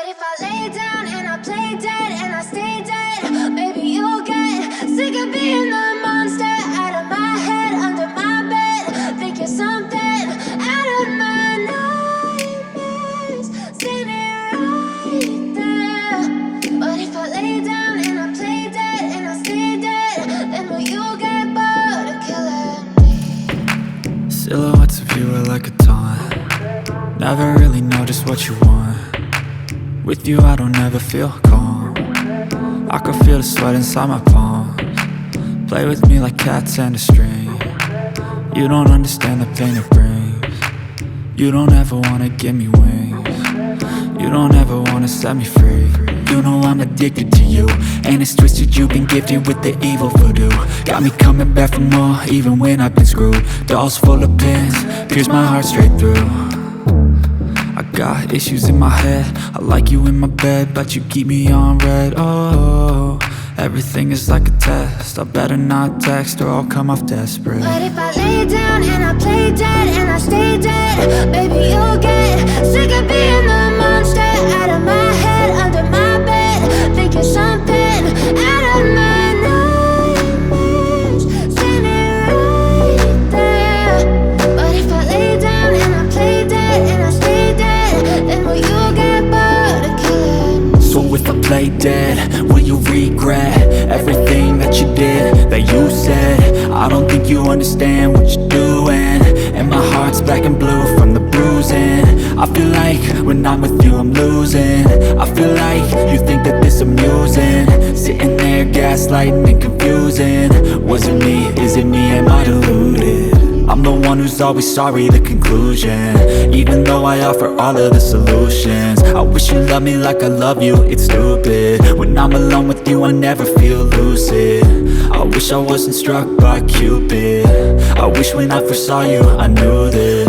if I lay down and I play dead and I stay dead, maybe you'll get sick of being the monster out of my head, under my bed. Think you're something out of my nightmares, standing right there. But if I lay down and I play dead and I stay dead, then will you get bored of killing me? Silhouettes of you are like a taunt. Never really know just what you want. With you I don't ever feel calm. I can feel the sweat inside my palms. Play with me like cats and a string. You don't understand the pain it brings. You don't ever wanna give me wings. You don't ever wanna set me free. You know I'm addicted to you, and it's twisted, you've been gifted with the evil voodoo. Got me coming back for more, even when I've been screwed. Dolls full of pins, pierce my heart straight through. I got issues in my head, I like you in my bed, but you keep me on red. Oh, everything is like a test, I better not text or I'll come off desperate. But if I lay down and I play dead and I stay dead, baby you'll get sick of being the monster out of my head, under my bed. Think you're something out of my nightmares, standing right there. But if I lay down and I play dead and I stay dead, then will you get bored of killing me? So if I play dead, will you regret everything that you did, that you said? I don't think you understand what you're doing, and my heart's black and blue from the bruising. I feel like when I'm with you I'm losing. I feel like you think that this amusing, sitting there gaslighting and confusing. Was it me? Is it me? Am I deluded? I'm the one who's always sorry, the conclusion, even though I offer all of the solutions. I wish you loved me like I love you, it's stupid. When I'm alone with you I never feel lucid. I wish I wasn't struck by Cupid. I wish when I first saw you I knew this.